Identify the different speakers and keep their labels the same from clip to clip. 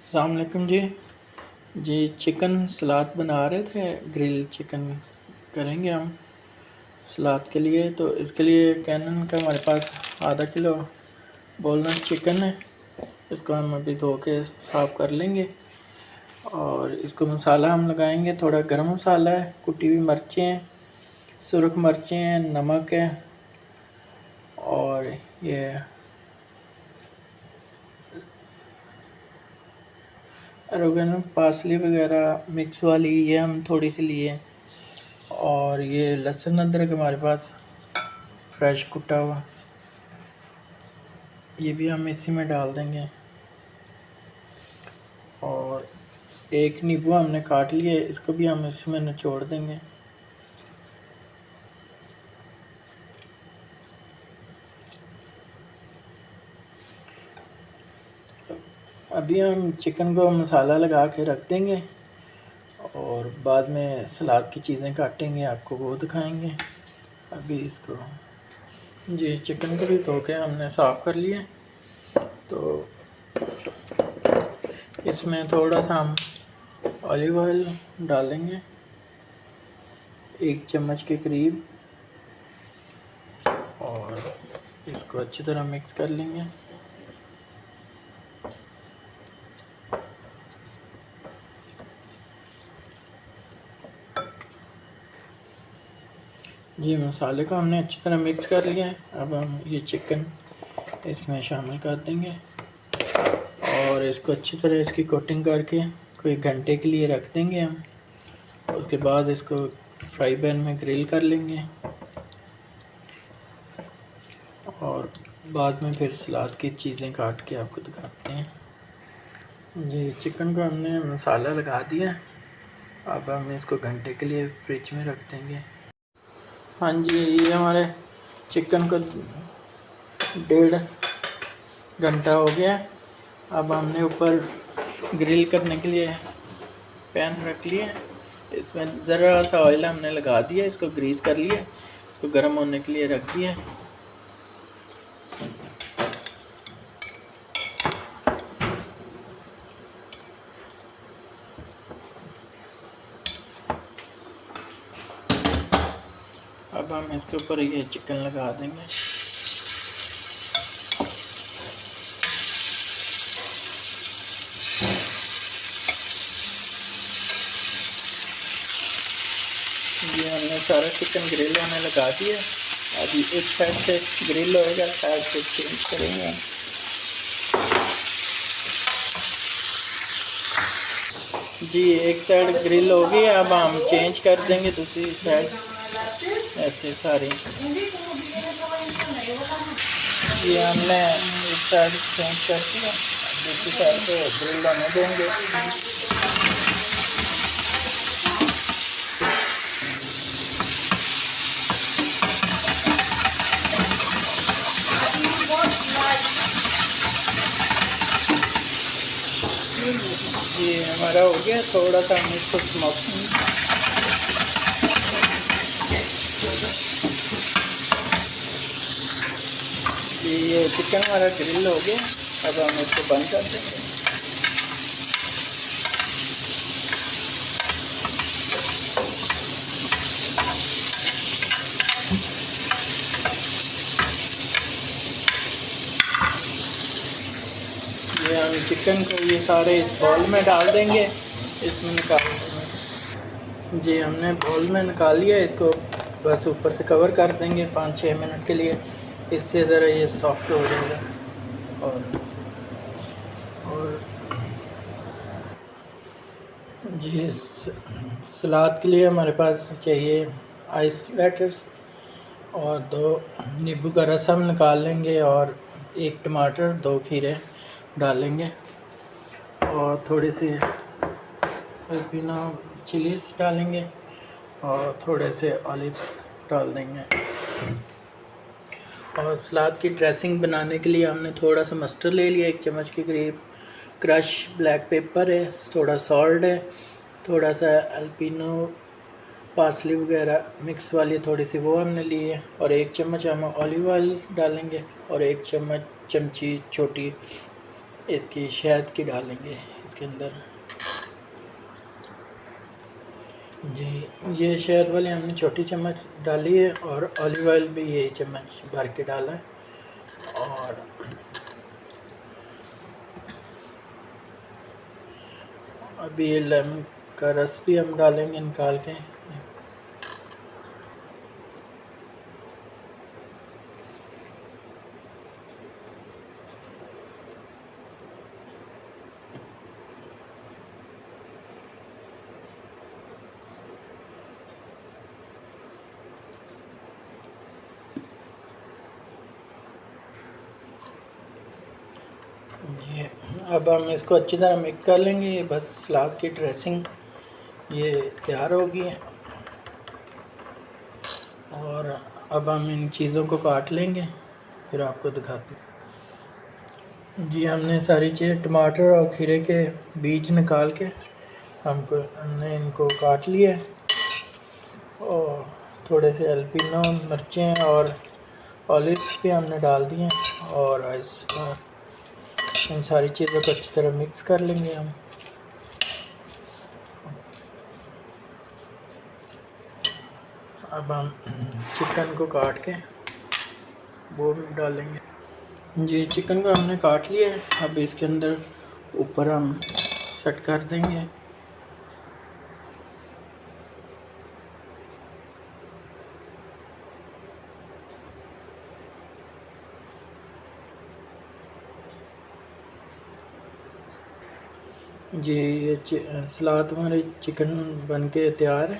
Speaker 1: अस्सलाम वालेकुम जी। जी चिकन सलाद बना रहे थे, ग्रिल चिकन करेंगे हम सलाद के लिए। तो इसके लिए कैनन का हमारे पास आधा किलो बोनलेस चिकन है। इसको हम अभी धो के साफ़ कर लेंगे और इसको मसाला हम लगाएंगे। थोड़ा गरम मसाला है, कुटी हुई मिर्चें हैं, सुरख मिर्चें हैं, नमक है और ये ओरिगेनो पार्सली वगैरह मिक्स वाली ये हम थोड़ी सी लिए। और ये लहसुन अदरक हमारे पास फ्रेश कुटा हुआ, ये भी हम इसी में डाल देंगे। और एक नींबू हमने काट लिए, इसको भी हम इसी में निचोड़ देंगे। अभी हम चिकन को मसाला लगा के रख देंगे और बाद में सलाद की चीज़ें काटेंगे, आपको वो दिखाएंगे। अभी इसको जी चिकन को भी धो के हमने साफ़ कर लिया। तो इसमें थोड़ा सा हम ऑलिव ऑयल डालेंगे, 1 चम्मच के करीब, और इसको अच्छी तरह मिक्स कर लेंगे। ये मसाले को हमने अच्छी तरह मिक्स कर लिया है। अब हम ये चिकन इसमें शामिल कर देंगे और इसको अच्छी तरह इसकी कोटिंग करके कोई घंटे के लिए रख देंगे हम। उसके बाद इसको फ्राई पैन में ग्रिल कर लेंगे और बाद में फिर सलाद की चीज़ें काट के आपको दिखाते हैं। जी चिकन को हमने मसाला लगा दिया, अब हम इसको घंटे के लिए फ्रिज में रख देंगे। हाँ जी, ये हमारे चिकन को 1.5 घंटा हो गया। अब हमने ऊपर ग्रिल करने के लिए पैन रख लिया, इसमें ज़रा सा ऑयल हमने लगा दिया, इसको ग्रीस कर लिया, इसको गर्म होने के लिए रख दिया। अब हम इसके ऊपर ये चिकन लगा देंगे। ये हमने सारा चिकन ग्रिल होने लगा दिया। अभी एक साइड से ग्रिल होएगा, साइड से चेंज करेंगे। जी एक साइड ग्रिल हो गई, अब हम चेंज कर देंगे दूसरी साइड, ऐसे सारी। ये हमने एक साइड चेंज कर दिया, दूसरी साइड पे ग्रिल होने देंगे। ये हमारा हो गया, थोड़ा सा हम इसको स्मोकिंग। ये चिकन हमारा ग्रिल हो गया, अब हम इसको बंद कर देंगे। ये हम चिकन को ये सारे इस बॉल में डाल देंगे, इसमें निकाल देंगे। जी हमने बॉल में निकाल लिया, इसको बस ऊपर से कवर कर देंगे 5-6 मिनट के लिए, इससे ज़रा ये सॉफ्ट हो जाएगा। और जी सलाद के लिए हमारे पास चाहिए आइस लेटर्स और 2 नींबू का रस हम निकाल लेंगे और 1 टमाटर, 2 खीरे डालेंगे और थोड़ी सी अल्पीनो चिलीज डालेंगे और थोड़े से ऑलिव्स डाल देंगे। और सलाद की ड्रेसिंग बनाने के लिए हमने थोड़ा सा मस्टर्ड ले लिया, 1 चम्मच के करीब, क्रश ब्लैक पेपर है, थोड़ा सॉल्ट है, थोड़ा सा अल्पीनो पार्सली वगैरह मिक्स वाली थोड़ी सी वो हमने ली है, और 1 चम्मच हम ऑलिव ऑयल डालेंगे और 1 चम्मच चमची छोटी इसकी शहद की डालेंगे इसके अंदर। जी, ये शहद वाली हमने छोटी चम्मच डाली है और ऑलिव ऑयल भी यही चम्मच भर के डाला है। और अभी ये लेमन का रस भी हम डालेंगे निकाल के। ये अब हम इसको अच्छी तरह मिक्स कर लेंगे। ये बस सलाद की ड्रेसिंग ये तैयार होगी है। और अब हम इन चीज़ों को काट लेंगे, फिर आपको दिखाते हैं। जी, हमने सारी चीज़ें टमाटर और खीरे के बीज निकाल के हमने इनको काट लिया है। और थोड़े से अल्पिनो मिर्चें और ऑलिव्स भी हमने डाल दिए हैं। और इन सारी चीज़ों को अच्छी तरह मिक्स कर लेंगे हम। अब हम चिकन को काट के वो डालेंगे। जी, चिकन को हमने काट लिया है। अब इसके अंदर ऊपर हम सेट कर देंगे। जी, ये सलाद हमारी चिकन बन के तैयार है।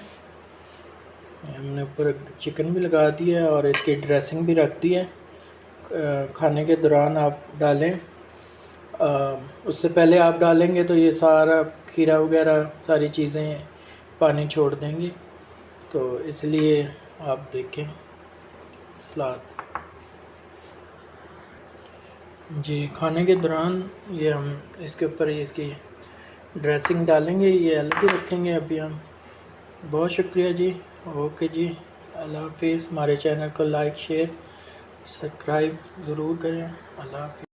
Speaker 1: हमने ऊपर चिकन भी लगा दिया है और इसकी ड्रेसिंग भी रख दी है। खाने के दौरान आप डालें, उससे पहले आप डालेंगे तो ये सारा खीरा वगैरह सारी चीज़ें पानी छोड़ देंगी, तो इसलिए आप देखें सलाद। जी, खाने के दौरान ये हम इसके ऊपर इसकी ड्रेसिंग डालेंगे, ये अलग ही रखेंगे अभी हम। बहुत शुक्रिया जी। ओके जी, अल्लाह हाफिज़। हमारे चैनल को लाइक शेयर सब्सक्राइब ज़रूर करें। अल्लाह हाफिज़।